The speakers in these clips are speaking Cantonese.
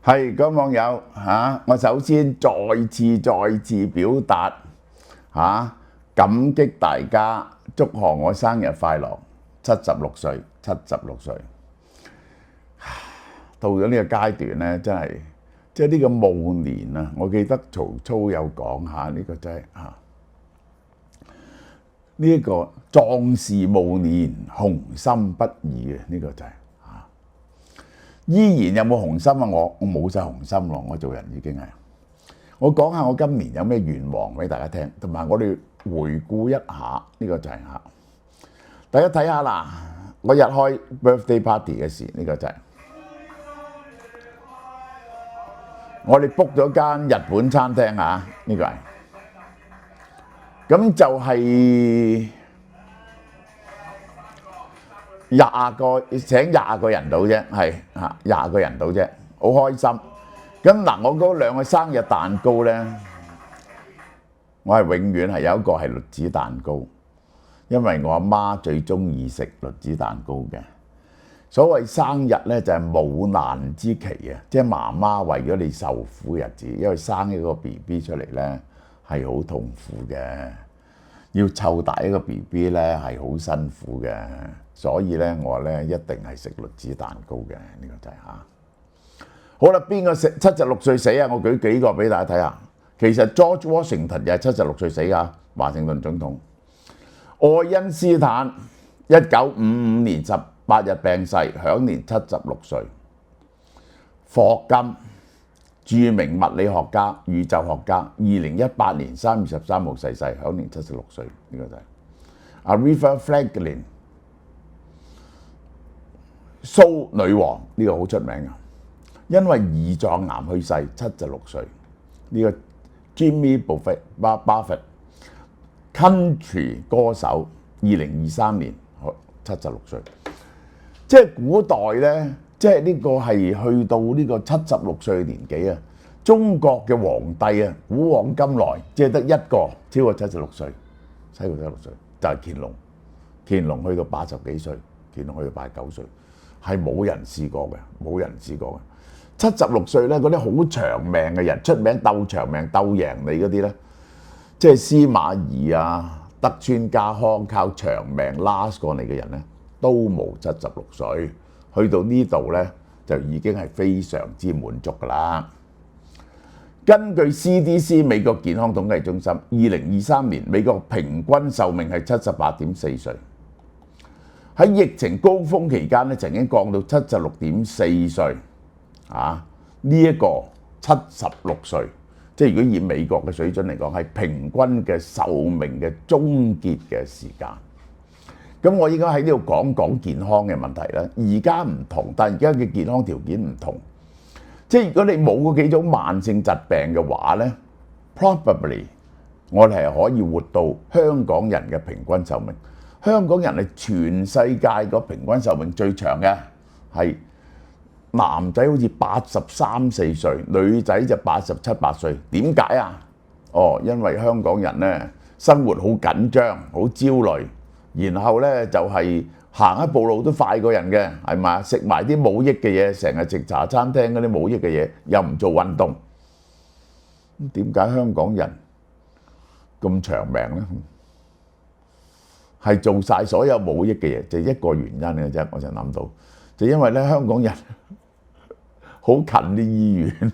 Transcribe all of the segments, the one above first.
係各位網友嚇，我首先再次表達感激大家，祝賀我生日快樂，76歲，76歲。到咗呢個階段咧，真係即係呢個暮年啊！我記得曹操有講下呢個真係呢一個壯士暮年，雄心不已嘅呢個就係依然有冇雄心啊？我冇晒雄心咯，我做人已經係。我講下我今年有咩願望俾大家聽，同埋我哋回顧一下呢個就係大家睇下啦，我日開 birthday party 嘅事，呢個就係我哋 book 咗間日本餐廳啊，呢個係咁就係請20個人到啫，係20個人到啫，好開心。咁嗱，我嗰2個生日蛋糕咧，我係永遠係有一個係栗子蛋糕，因為我阿媽最中意食栗子蛋糕嘅。所謂生日咧就係母難之期啊，即係媽媽為咗你受苦日子，因為生一個 BB 出嚟咧係好痛苦嘅，要湊大一個 BB 咧係好辛苦嘅，所以咧我咧一定係食栗子蛋糕嘅，呢個就係好啦，邊個76歲死啊？我舉幾個俾大家睇下。其實 George Washington 又係76歲死㗎，華盛頓總統。愛因斯坦1955年18日病逝，享年76歲。霍金，著名物理學家、宇宙學家，2018年3月13號逝世，享年76歲。呢個就係Aretha Franklin， 蘇女王，呢個好出名啊，因為胰臟癌去世，76歲。呢個 Jimmy Buffett Country 歌手，2023年76歲。即係古代咧，即係呢個係去到呢個76歲年紀啊。中國嘅皇帝啊，古往今來即係得一個超過76歲，超過76歲就係乾隆。乾隆去到80幾歲，乾隆去到89歲，係冇人試過嘅，冇人試過嘅。76歲咧，嗰啲好長命嘅人，出名鬥長命、鬥贏你嗰啲咧，即係司馬懿啊、德川家康靠長命 last 過嚟嘅人咧，都冇76歲。去到呢度咧，就已經係非常之滿足㗎啦。根據 CDC 美國健康統計中心，2023年美國平均壽命係78.4歲。喺疫情高峰期間咧，曾經降到76.4歲。呢一個76歲，即係如果以美國嘅水準嚟講，係平均嘅壽命嘅終結嘅時間。咁我應該喺呢度講講健康嘅問題啦。而家唔同，但係而家嘅健康條件唔同。即係如果你冇嗰幾種慢性疾病嘅話咧 ，probably 我哋係可以活到香港人嘅平均壽命。香港人係全世界個平均壽命最長嘅，係男仔好似83、4歲，女仔就87、8歲。點解啊？因為香港人咧生活好緊張、好焦慮，然後咧就係行一步路都快過人嘅，係嘛？食埋啲冇益嘅嘢，成日食茶餐廳嗰啲冇益嘅嘢，又唔做運動。咁點解香港人咁長命咧？係做晒所有冇益嘅嘢，就一個原因嘅啫。我就諗到，就因為咧香港人好近啲醫院，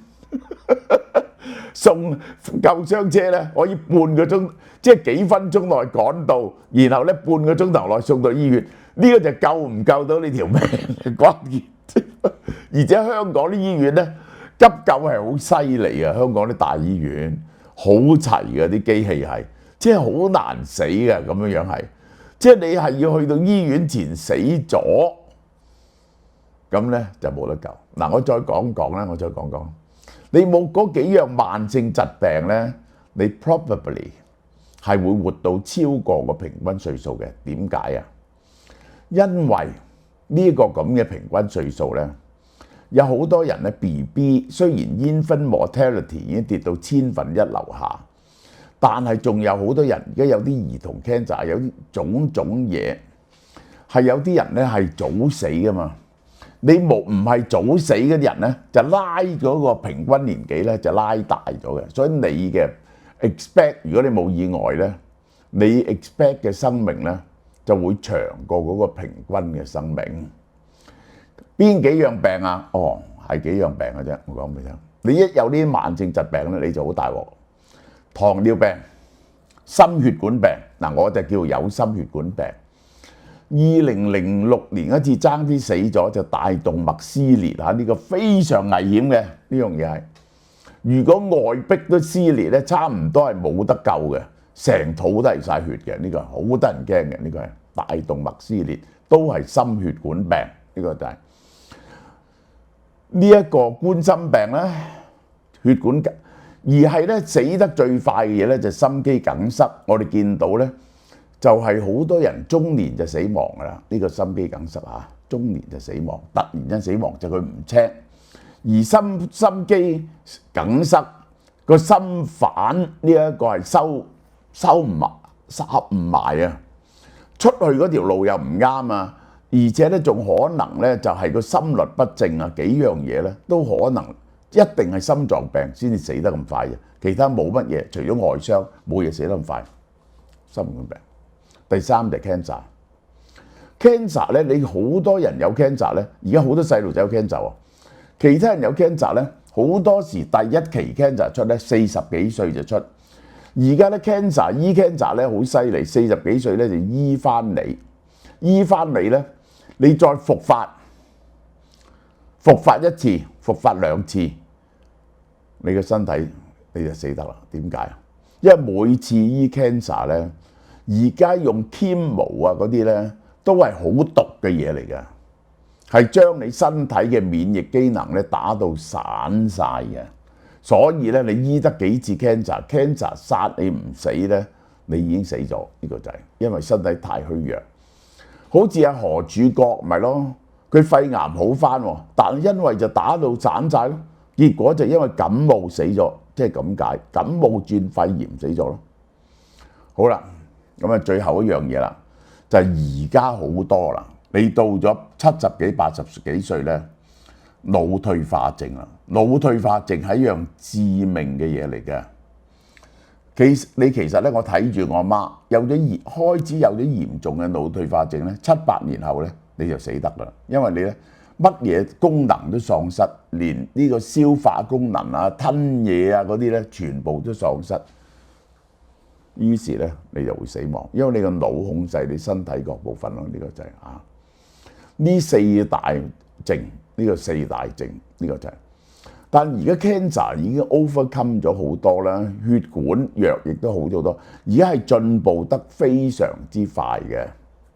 送救傷車咧可以半個鐘，即係幾分鐘內趕到，然後咧半個鐘頭內送到醫院。呢個就救唔救到你條命嘅關鍵。而且香港啲醫院咧急救係好犀利啊！香港啲大醫院好齊嘅啲機器係，即係好難死嘅咁樣係。即係你係要去到醫院前死咗，咁咧就冇得救。嗱，我再講講啦，我再講講。你冇嗰幾樣慢性疾病咧，你 probably 係會活到超過個平均歲數嘅。點解啊？因為呢個咁嘅平均歲數咧，有好多人咧 BB 雖然 infant mortality 已經跌到1/1000樓下。但係仲有好多人，而家有啲兒童 cancer， 有啲種種嘢，係有啲人咧係早死噶嘛。你唔係早死嗰啲人咧，就拉嗰個平均年紀咧就拉大咗嘅。所以你嘅 expect， 如果你冇意外咧，你 expect 嘅生命咧就會長過嗰個平均嘅生命。邊幾樣病啊？哦，係幾樣病嘅啫。我講俾你聽，你一有啲慢性疾病咧，你就好大鑊。糖尿病、心血管病，嗱我就叫有心血管病。2006年一次爭啲死咗，就大動脈撕裂嚇，呢個非常危險嘅呢樣嘢係。如果外壁都撕裂咧，差唔多係冇得救嘅，成肚都係晒血嘅，呢個好得人驚嘅，呢個係大動脈撕裂，都係心血管病，呢個就係呢一個冠心病咧，血管而係咧死得最快嘅嘢咧就心肌梗塞，我哋見到咧。就係好多人中年就死亡㗎啦，呢個心肌梗塞嚇，中年就死亡，突然間死亡就佢唔清，而心肌梗塞個心瓣呢一個係收唔埋、合唔埋啊，出去嗰條路又唔啱啊，而且咧仲可能咧就係個心律不正啊，幾樣嘢咧都可能一定係心臟病先至死得咁快嘅，其他冇乜嘢，除咗外傷冇嘢死得咁快，心血管病。第三就係 cancer 咧，你好多人有 cancer 咧，而家好多細路仔有 cancer 喎。其他人有 cancer 咧，好多時第一期 cancer 出咧40幾歲就出，而家咧 cancer 咧好犀利，40幾歲咧就醫翻嚟咧，你再復發一次，復發兩次，你嘅身體你就死得啦。點解啊？因為每次醫 cancer 咧。而家用 chemo 啊嗰啲咧，都係好毒嘅嘢嚟嘅，係將你身體嘅免疫機能咧打到散晒嘅。所以咧，你醫得幾次 cancer 殺你唔死咧，你已經死咗。呢個就係因為身體太虛弱。好似阿何柱國咪咯，佢肺癌好翻喎，但係因為就打到散晒咯，結果就因為感冒死咗，即係咁解，感冒轉肺炎死咗咯。好啦。咁啊，最後一樣嘢啦，就係而家好多啦。你到咗70幾、80幾歲咧，腦退化症啦。腦退化症係一樣致命嘅嘢嚟嘅。其實咧，我睇住我媽開始有啲嚴重嘅腦退化症咧，7、8年後咧你就死得啦，因為你咧乜嘢功能都喪失，連呢個消化功能啊、吞嘢啊嗰啲咧，全部都喪失。於是咧，你就會死亡，因為你個腦控制你身體各部分咯。呢個就係呢四大症，呢個就係。但而家 cancer 已經 overcome 咗好多啦，血管藥亦都好咗好多，而家係進步得非常之快嘅，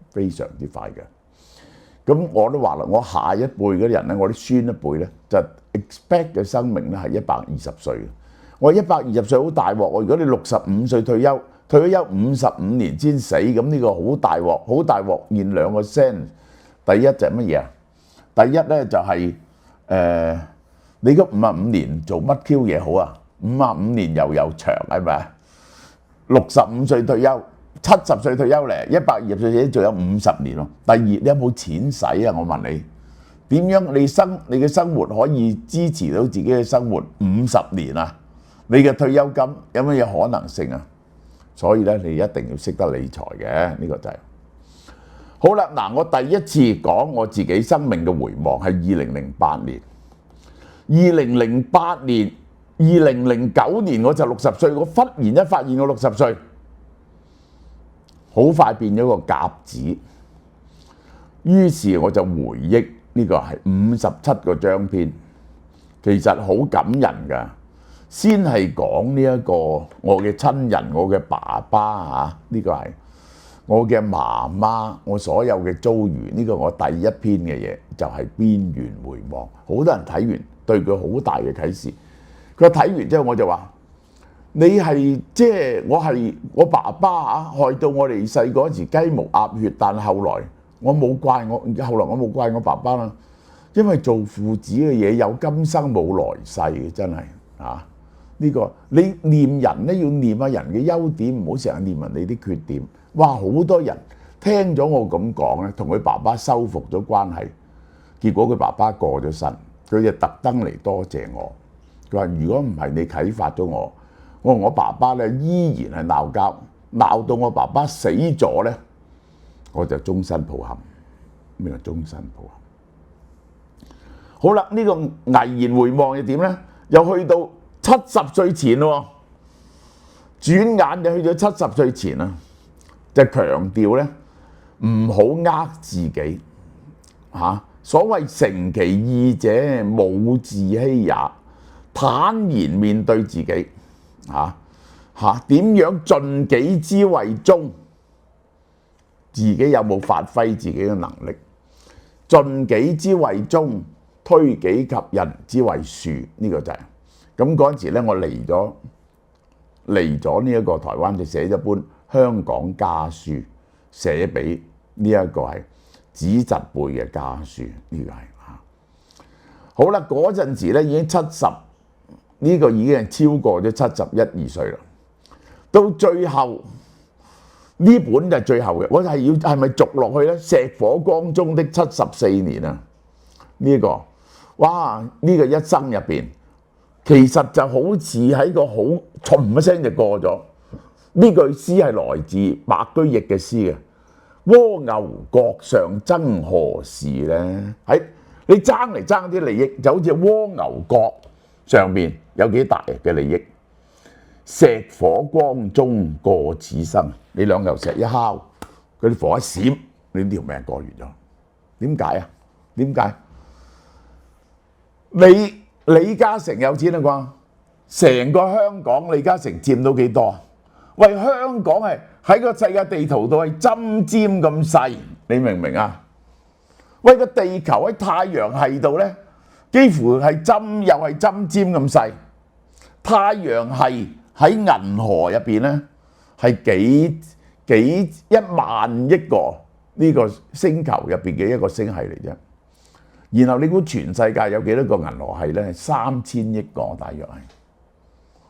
非常之快嘅。咁我都話啦，我下一輩嗰啲人咧，我啲孫一輩咧，就 expect 嘅生命咧係120歲嘅。我120歲好大鑊，我如果你65歲退休55年先死，咁呢個好大鑊，好大鑊。現兩個 sense，第一就係乜嘢啊？第一咧就係你嗰55年做乜 Q 嘢好啊？55年又長係咪啊？65歲退休，70歲退休咧，120歲仲有50年喎。第二，你有冇錢使啊？我問你，點樣你嘅生活可以支持到自己嘅生活50年啊？你嘅退休金有乜嘢可能性啊？所以咧，你一定要識得理財嘅，呢個就係。好啦，嗱，我第一次講我自己生命嘅回望係2008年。2008年、2009年我就60歲，我忽然間發現我60歲，好快變咗個鴿子。於是我就回憶呢個係57個章篇，其實好感人㗎。先係講呢一個我嘅親人，我嘅爸爸嚇，呢個係我嘅媽媽，我所有嘅遭遇，呢個我第一篇嘅嘢就係邊緣回望。好多人睇完對佢好大嘅啟示。佢睇完之後我就話：你係即係我爸爸嚇，害到我哋細個嗰時雞毛鴨血，但後來我冇怪我爸爸啦，因為做父子嘅嘢有今生冇來世嘅，真係嚇。呢個你念人咧，要念下人嘅優點，唔好成日念人哋啲缺點。哇！好多人聽咗我咁講咧，同佢爸爸修復咗關係，結果佢爸爸過咗身，佢就特登嚟多謝我。佢話：如果唔係你啟發咗我，我爸爸咧依然係鬧交，鬧到我爸爸死咗咧，我就終身抱憾。咩叫終身抱憾？好啦，呢個危言回望又點咧？又去到70歲前喎，轉眼就去咗70歲前啦，就強調咧唔好呃自己嚇。所謂誠其意者，毋自欺也。坦然面對自己點樣盡己之為中？自己有冇發揮自己嘅能力？盡己之為中，推己及人之為樹。呢個就係咁。嗰陣時咧，我嚟咗呢一個台灣，就寫咗本香港家書，寫俾呢一個係子侄輩嘅家書。呢個係好啦。嗰陣時咧已經70，呢個已經係超過咗71、2歲啦。到最後呢本就係最後嘅，我係咪續落去咧？石火光中的74年啊！呢個哇，呢個一生入邊，其實就好似喺個好唰一聲就過咗。呢句詩係來自白居易嘅詩嘅。蝸牛角上爭何時咧？喺你爭嚟爭啲利益，就好似蝸牛角上面有幾大嘅利益。石火光中過此生，你兩嚿石一敲，嗰啲火一閃，你條命過完咗。點解啊？點解？李嘉誠有錢啦啩？成個香港李嘉誠佔到幾多？喂，香港係喺個世界地圖度係針尖咁細，你明唔明啊？喂，個地球喺太陽系度咧，幾乎係又係針尖咁細。太陽系喺銀河入邊咧，係1萬億個呢個星球入邊嘅一個星系嚟啫。然後你估全世界有幾多個銀河系咧？係3000億個大約係。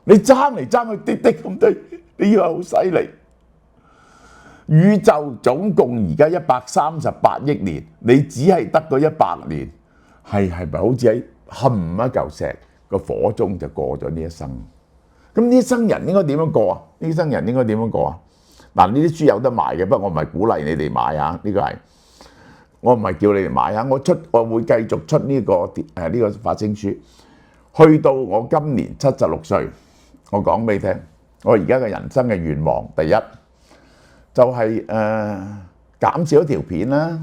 你爭嚟爭去滴滴咁多，你以為好犀利？宇宙總共而家138億年，你只係得個100年，係咪好似喺冚一嚿石個火中就過咗呢一生？咁呢生人應該點樣過啊？呢生人應該點樣過啊？嗱，呢啲書有得賣嘅，不過我唔係鼓勵你哋買啊。呢個係我唔係叫你哋買啊。我會繼續出呢個發聲書，去到我今年76歲，我講俾你聽，我而家嘅人生嘅願望，第一就係減少一條片啦。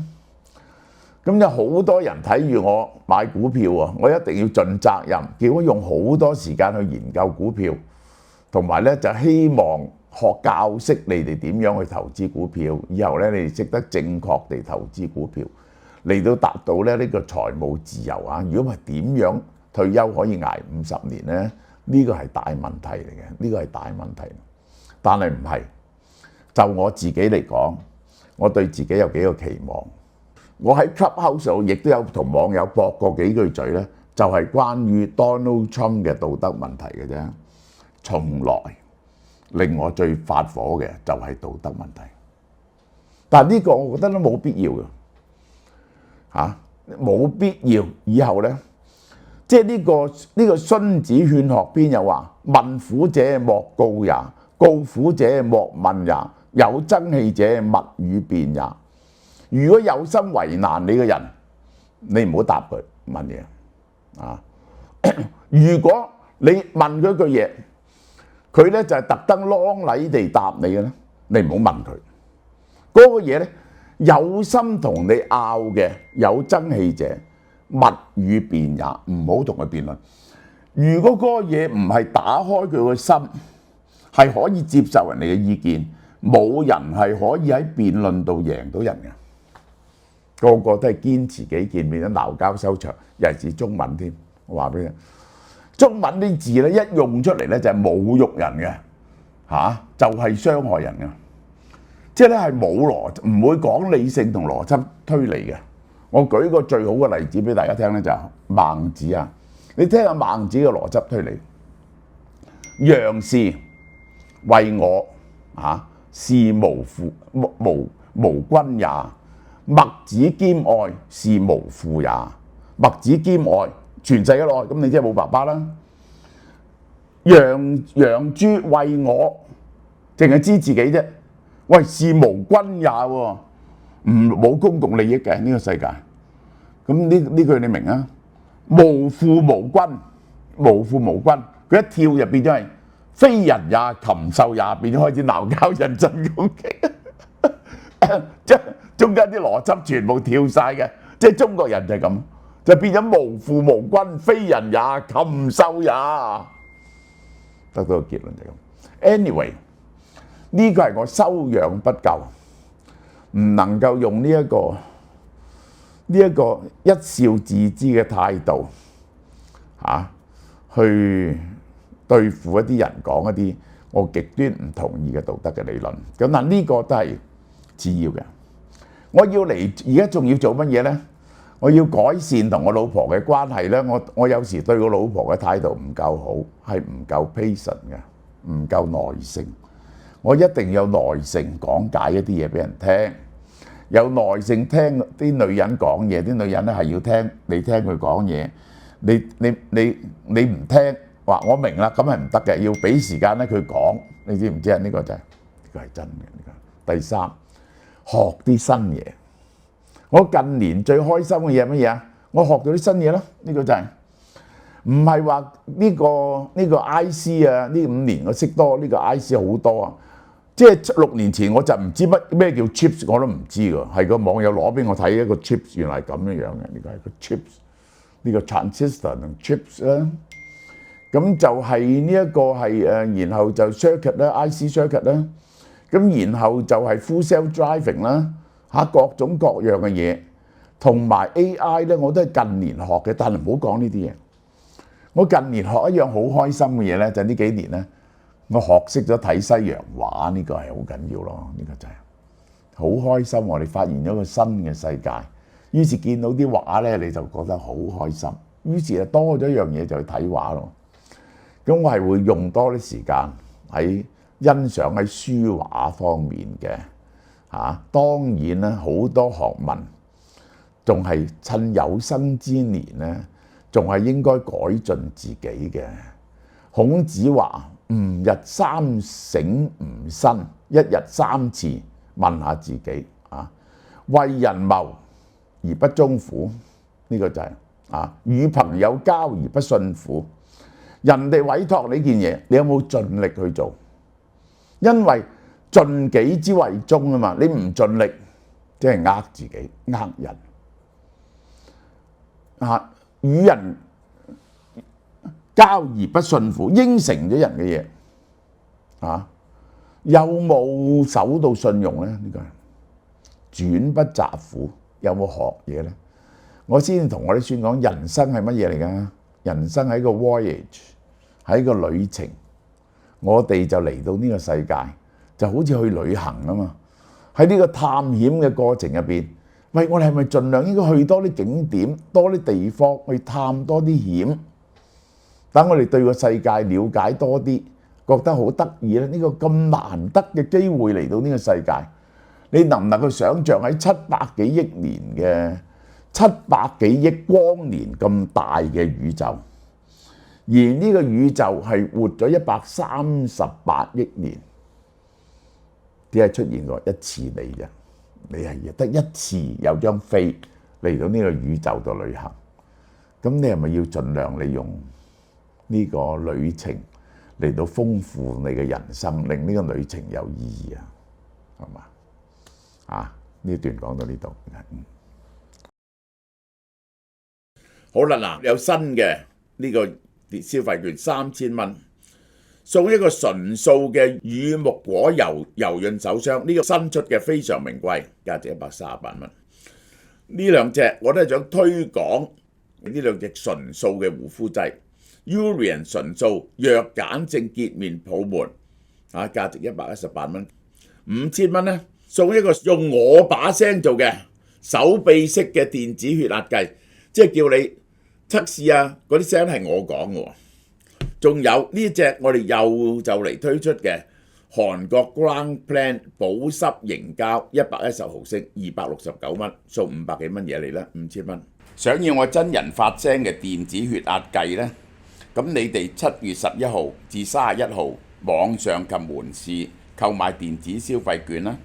咁有好多人睇住我買股票啊，我一定要盡責任，結果用好多時間去研究股票，同埋咧就希望教識你哋點樣去投資股票，以後咧你哋識得正確地投資股票，嚟到達到咧呢個財務自由啊！如果唔係點樣退休可以捱50年咧？呢個係大問題嚟嘅，呢個係大問題。但係唔係，就我自己嚟講，我對自己有幾個期望。我喺 Clubhouse 上亦都有同網友駁過幾句嘴咧，就係關於 Donald Trump 嘅道德問題嘅啫。從來令我最發火嘅就係道德問題。但係呢個我覺得都冇必要嘅，冇必要。以後咧，即係呢個孫子勸學篇又話：問苦者莫告也，告苦者莫問也，有爭氣者勿與辯也。如果有心為難你嘅人，你唔好答佢問嘢啊！如果你問佢句嘢，佢咧就係特登啷禮地答你嘅咧，你唔好問佢。嗰個嘢咧有心同你拗嘅，有爭氣者勿與辯也，唔好同佢辯論。如果嗰個嘢唔係打開佢個心，係可以接受人哋嘅意見，冇人係可以喺辯論度贏到人嘅。個個都係堅持己見，變咗鬧交收場，尤其是中文添。我話俾你聽，中文啲字咧一用出嚟咧就係侮辱人嘅，就係傷害人嘅，即係咧係冇邏輯，唔會講理性同邏輯推理嘅。我舉個最好嘅例子俾大家聽咧，就係孟子啊。你聽下孟子嘅邏輯推理：楊氏為我是無君也。墨子兼愛是無父也。麥子兼愛，全世界都愛，咁你即係冇爸爸啦。羊豬為我，淨係知自己啫。喂，是無君也喎，冇公共利益嘅呢個世界。咁呢句你明啊？無父無君，無父無君，佢一跳就變咗係非人也，禽獸也，變咗開始鬧交，人身攻擊，即係中間啲邏輯全部跳晒嘅，即係中國人就係咁，就變咗無父無君，非人也，禽獸也，得到個結論就係咁。Anyway， 呢個係我修養不夠，唔能夠用呢一個一笑置之嘅態度去對付一啲人講一啲我極端唔同意嘅道德嘅理論。咁但呢個都係次要嘅。我要嚟而家仲要做乜嘢呢？我要改善同我老婆嘅關係呢。我有時對我老婆嘅態度唔夠好，係唔夠 patient 嘅，唔夠耐性。我一定有耐性講解一啲嘢俾人聽，有耐性聽啲女人講嘢。啲女人咧係要聽你聽佢講嘢，你唔聽話我明啦，咁係唔得嘅，要俾時間咧佢講。你知唔知啊？呢個就係呢個係真嘅。第三，學啲新嘢。我近年最開心嘅嘢係乜嘢啊？我學到啲新嘢咯。呢個就係唔係話呢個 IC 啊？呢5年我識多呢個 IC 好多啊！即係6年前我就唔知咩叫 chips， 我都唔知㗎，係個網友攞俾我睇一個 chips， 原來係咁樣嘅。呢個係個 chips， 呢個 transistor 同 chips 啦。咁就係呢一個係然後就 circuit 啦 ，IC circuit 啦。咁然後就係 full self driving 啦，各種各樣嘅嘢，同埋 AI 咧，我都係近年學嘅，但係唔好講呢啲嘢。我近年學一樣好開心嘅嘢咧，就係呢幾年咧。我學識咗睇西洋畫，呢個係好緊要咯。呢個就係好開心，我哋發現咗個新嘅世界。於是見到啲畫咧，你就覺得好開心。於是就多咗一樣嘢就去睇畫咯。咁我係會用多啲時間喺欣賞喺書畫方面嘅當然啦，好多學問仲係趁有生之年咧，仲係應該改進自己嘅。孔子話：吾日三省吾身，一日3次問下自己為人謀而不忠乎？呢個就係與朋友交而不信乎？人哋委託你件嘢，你有冇盡力去做？因為盡己之為忠啊嘛，你唔盡力，即係呃自己、呃人與人交而不信乎？應承咗人嘅嘢有冇守到信用咧？呢個轉不習乎？有冇學嘢咧？我先同我啲孫講，人生係乜嘢嚟㗎？人生係一個 voyage， 係一個旅程。我哋就嚟到呢個世界，就好似去旅行啊嘛。喺呢個探險嘅過程入邊，喂，我哋係咪盡量應該去多啲景點、多啲地方，去探多啲險？等我哋對個世界了解多啲，覺得好得意咧。呢個咁難得嘅機會嚟到呢個世界，你能唔能夠想像喺700幾億年嘅700幾億光年咁大嘅宇宙，而呢個宇宙係活咗138億年，只係出現過一次你啫。你係得一次有張飛嚟到呢個宇宙度旅行，咁你係咪要盡量利用呢個旅程嚟到豐富你嘅人生，令呢個旅程有意義啊？係嘛？呢段講到呢度。好啦，嗱，有新嘅呢個消費券3000蚊，送一個純素嘅乳木果油潤手霜，呢個新出嘅非常名貴，價值138蚊。呢兩隻我都係想推廣呢兩隻純素嘅護膚劑。Urian 純素弱鹼性潔面泡沫，價值118蚊。5000蚊咧，送一個用我把聲做嘅手臂式嘅電子血壓計，即係叫你測試啊，嗰啲聲係我講嘅喎。仲有呢隻我哋又就嚟推出嘅韓國 Ground Plan 保濕凝膠110毫升269蚊，數500幾蚊嘢嚟啦，5000蚊。想要我真人發聲嘅電子血壓計呢？咁你哋7月11號至31號網上及門市購買電子消費券啦，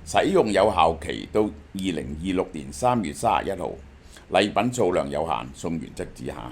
使用有效期到2026年3月31號，禮品數量有限，送原則之下。